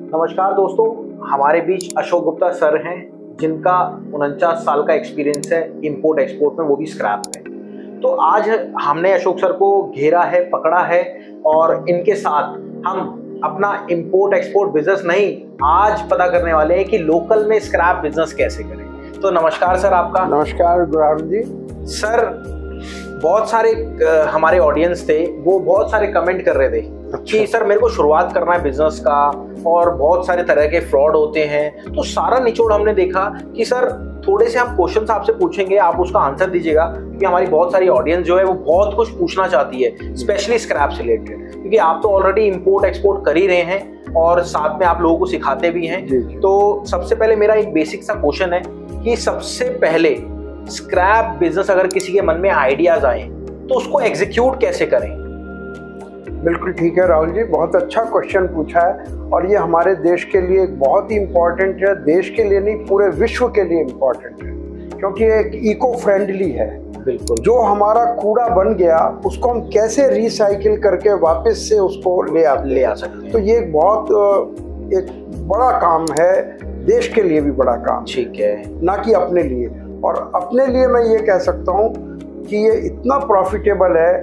नमस्कार दोस्तों, हमारे बीच अशोक गुप्ता सर हैं जिनका 49 साल का एक्सपीरियंस है इंपोर्ट एक्सपोर्ट में, वो भी स्क्रैप में। तो आज हमने अशोक सर को घेरा है, पकड़ा है और इनके साथ हम अपना इंपोर्ट एक्सपोर्ट बिजनेस नहीं, आज पता करने वाले हैं कि लोकल में स्क्रैप बिजनेस कैसे करें। तो नमस्कार सर आपका। नमस्कार गुराम जी। सर बहुत सारे हमारे ऑडियंस थे, वो बहुत सारे कमेंट कर रहे थे कि सर मेरे को शुरुआत करना है बिजनेस का और बहुत सारे तरह के फ्रॉड होते हैं। तो सारा निचोड़ हमने देखा कि सर थोड़े से हम क्वेश्चंस आपसे पूछेंगे, आप उसका आंसर दीजिएगा, क्योंकि हमारी बहुत सारी ऑडियंस जो है वो बहुत कुछ पूछना चाहती है, स्पेशली स्क्रैप से रिलेटेड, क्योंकि आप तो ऑलरेडी इंपोर्ट एक्सपोर्ट कर ही रहे हैं और साथ में आप लोगों को सिखाते भी हैं। तो सबसे पहले मेरा एक बेसिक सा क्वेश्चन है कि सबसे पहले स्क्रैप बिजनेस अगर किसी के मन में आइडियाज आए तो उसको एग्जीक्यूट कैसे करें? बिल्कुल ठीक है राहुल जी, बहुत अच्छा क्वेश्चन पूछा है और ये हमारे देश के लिए बहुत ही इम्पोर्टेंट है। देश के लिए नहीं, पूरे विश्व के लिए इम्पोर्टेंट है, क्योंकि एक इको फ्रेंडली है। बिल्कुल। जो हमारा कूड़ा बन गया उसको हम कैसे रिसाइकिल करके वापस से उसको ले आ सकते हैं। तो ये एक बड़ा काम है, देश के लिए भी बड़ा काम, ठीक है, ना कि अपने लिए। और अपने लिए मैं ये कह सकता हूँ कि ये इतना प्रॉफिटेबल है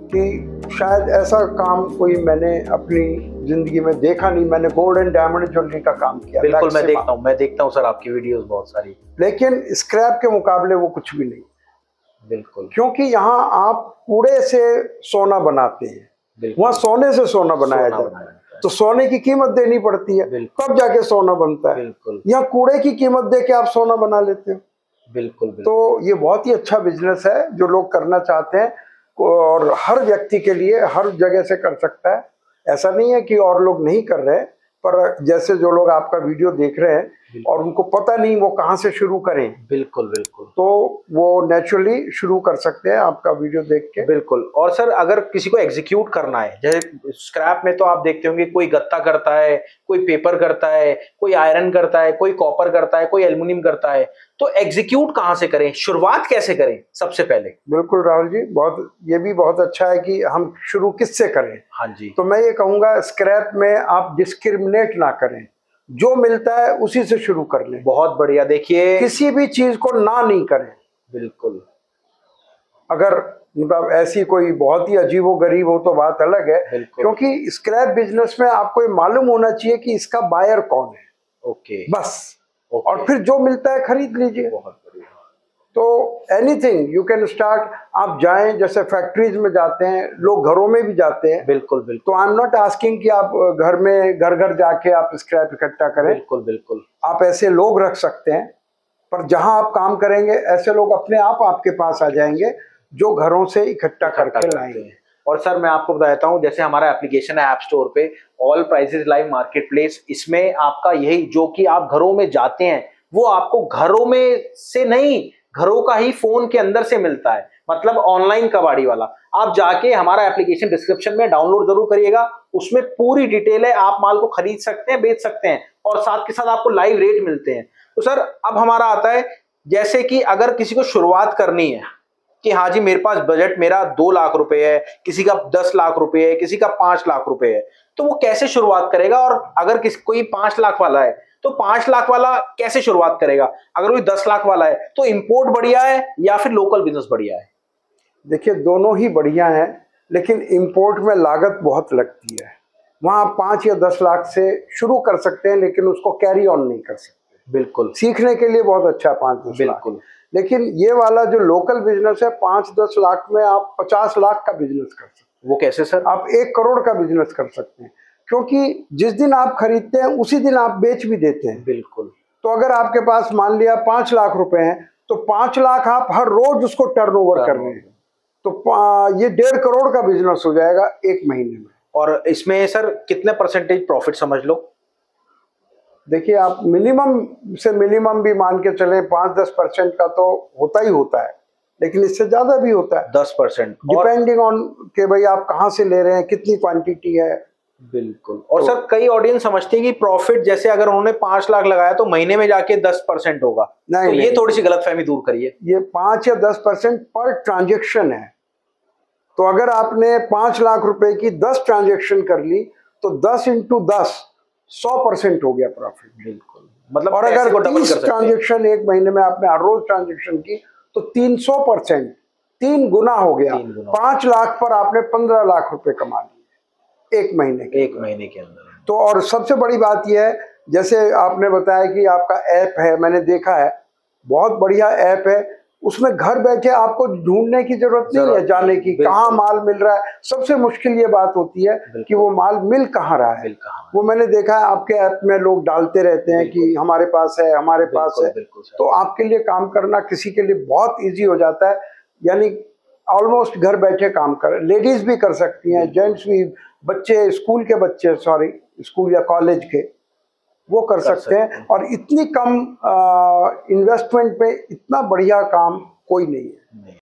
कि शायद ऐसा काम कोई मैंने अपनी जिंदगी में देखा नहीं। मैंने गोल्ड एंड डायमंड ज्वेलरी का काम किया। बिल्कुल, मैं देखता हूँ सर आपकी वीडियोस बहुत सारी, लेकिन स्क्रैप के मुकाबले वो कुछ भी नहीं। बिल्कुल, क्योंकि यहाँ आप कूड़े से सोना बनाते हैं, वहाँ सोने से सोना बनाया जाता है, तो सोने की कीमत देनी पड़ती है, तब जाके सोना बनता है। यहाँ कूड़े की कीमत दे के आप सोना बना लेते हो। बिल्कुल। तो ये बहुत ही अच्छा बिजनेस है जो लोग करना चाहते हैं, और हर व्यक्ति के लिए हर जगह से कर सकता है। ऐसा नहीं है कि और लोग नहीं कर रहे, पर जैसे जो लोग आपका वीडियो देख रहे हैं और उनको पता नहीं वो कहाँ से शुरू करें, बिल्कुल बिल्कुल, तो वो नेचुरली शुरू कर सकते हैं आपका वीडियो देख के। बिल्कुल। और सर अगर किसी को एग्जीक्यूट करना है, जैसे स्क्रैप में तो आप देखते होंगे कोई गत्ता करता है, कोई पेपर करता है, कोई आयरन करता है, कोई कॉपर करता है, कोई एल्युमिनियम करता है, तो एग्जीक्यूट कहाँ से करें, शुरुआत कैसे करें सबसे पहले? बिल्कुल राहुल जी, ये भी बहुत अच्छा है कि हम शुरू किससे करें। हाँ जी। तो मैं ये कहूँगा स्क्रैप में आप डिस्क्रिमिनेट ना करें, जो मिलता है उसी से शुरू कर लें। बहुत बढ़िया। देखिए, किसी भी चीज को ना नहीं करें। बिल्कुल। अगर मतलब ऐसी कोई बहुत ही अजीबोगरीब हो तो बात अलग है, क्योंकि स्क्रैप बिजनेस में आपको ये मालूम होना चाहिए कि इसका बायर कौन है। ओके, बस। और फिर जो मिलता है खरीद लीजिए। बहुत बढ़िया। तो एनीथिंग यू कैन स्टार्ट। आप जाएं, जैसे फैक्ट्रीज में जाते हैं लोग, घरों में भी जाते हैं। बिल्कुल बिल्कुल। तो आई एम नॉट आस्किंग कि आप घर में घर घर जाके आप स्क्रैप इकट्ठा करें। बिल्कुल बिल्कुल। आप ऐसे लोग रख सकते हैं, पर जहां आप काम करेंगे ऐसे लोग अपने आप आपके पास आ जाएंगे जो घरों से इकट्ठा करके लाएंगे। और सर मैं आपको बताता हूँ, जैसे हमारा एप्लीकेशन है ऐप स्टोर पे, all prices live market place, इसमें आपका यही जो कि आप घरों में जाते हैं वो आपको घरों में से नहीं, घरों का ही फोन के अंदर से मिलता है, मतलब ऑनलाइन कबाड़ी वाला। आप जाके हमारा एप्लीकेशन डिस्क्रिप्शन में डाउनलोड जरूर करिएगा, उसमें पूरी डिटेल है, आप माल को खरीद सकते हैं, बेच सकते हैं और साथ के साथ आपको लाइव रेट मिलते हैं। तो सर अब हमारा आता है, जैसे कि अगर किसी को शुरुआत करनी है कि हाँ जी मेरे पास बजट मेरा 2 लाख रुपए है, किसी का 10 लाख रुपए है, किसी का 5 लाख रुपए है, तो वो कैसे शुरुआत करेगा? और अगर कोई 5 लाख वाला है तो 5 लाख वाला कैसे शुरुआत करेगा? अगर कोई 10 लाख वाला है तो इंपोर्ट बढ़िया है या फिर लोकल बिजनेस बढ़िया है? देखिए, दोनों ही बढ़िया हैं, लेकिन इंपोर्ट में लागत बहुत लगती है। वहाँ आप 5 या 10 लाख से शुरू कर सकते हैं, लेकिन उसको कैरी ऑन नहीं कर सकते। बिल्कुल। सीखने के लिए बहुत अच्छा 5-10 लाख, लेकिन ये वाला जो लोकल बिजनेस है 5-10 लाख में आप 50 लाख का बिजनेस कर सकते हैं। वो कैसे सर? आप 1 करोड़ का बिजनेस कर सकते हैं, क्योंकि जिस दिन आप खरीदते हैं उसी दिन आप बेच भी देते हैं। बिल्कुल। तो अगर आपके पास मान लिया 5 लाख रुपए हैं, तो 5 लाख आप हर रोज उसको टर्नओवर कर रहे हैं, तो ये 1.5 करोड़ का बिजनेस हो जाएगा 1 महीने में। और इसमें सर कितने परसेंटेज प्रॉफिट समझ लो? देखिए, आप मिनिमम से मिनिमम भी मान के चले 5-10% का तो होता ही होता है, लेकिन इससे ज्यादा भी होता है। 10%, डिपेंडिंग ऑन कि भाई आप कहाँ से ले रहे हैं, कितनी क्वांटिटी है। बिल्कुल। और तो, सर कई ऑडियंस समझती है कि प्रॉफिट जैसे अगर उन्होंने 5 लाख लगाया तो महीने में जाके 10% होगा। नहीं, तो ये थोड़ी सी गलतफहमी दूर करिए। ये 5 या 10% पर ट्रांजेक्शन है। तो अगर आपने 5 लाख रुपए की 10 ट्रांजेक्शन कर ली तो 10 × 10 100% हो गया प्रॉफिट। बिल्कुल, मतलब और पैसे अगर को डबल 30 कर सकते हैं। ट्रांजेक्शन एक महीने में आपने हर रोज ट्रांजेक्शन की तो 300%, 3 गुना हो गया। 3 गुना। 5 लाख पर आपने 15 लाख रुपए कमा लिए एक महीने के एक महीने के अंदर। तो और सबसे बड़ी बात यह है, जैसे आपने बताया कि आपका ऐप है, मैंने देखा है, बहुत बढ़िया ऐप है। उसमें घर बैठे आपको ढूंढने की जरूरत नहीं है, जाने की कहाँ माल मिल रहा है। सबसे मुश्किल ये बात होती है कि वो माल मिल कहाँ रहा है। वो मैंने देखा है आपके ऐप में लोग डालते रहते हैं कि हमारे पास है, हमारे पास है। तो आपके लिए काम करना किसी के लिए बहुत इजी हो जाता है, यानी ऑलमोस्ट घर बैठे काम कर, लेडीज भी कर सकती हैं, जेंट्स भी, बच्चे स्कूल के बच्चे, सॉरी स्कूल या कॉलेज के, वो कर सकते हैं। और इतनी कम इन्वेस्टमेंट पे इतना बढ़िया काम कोई नहीं है।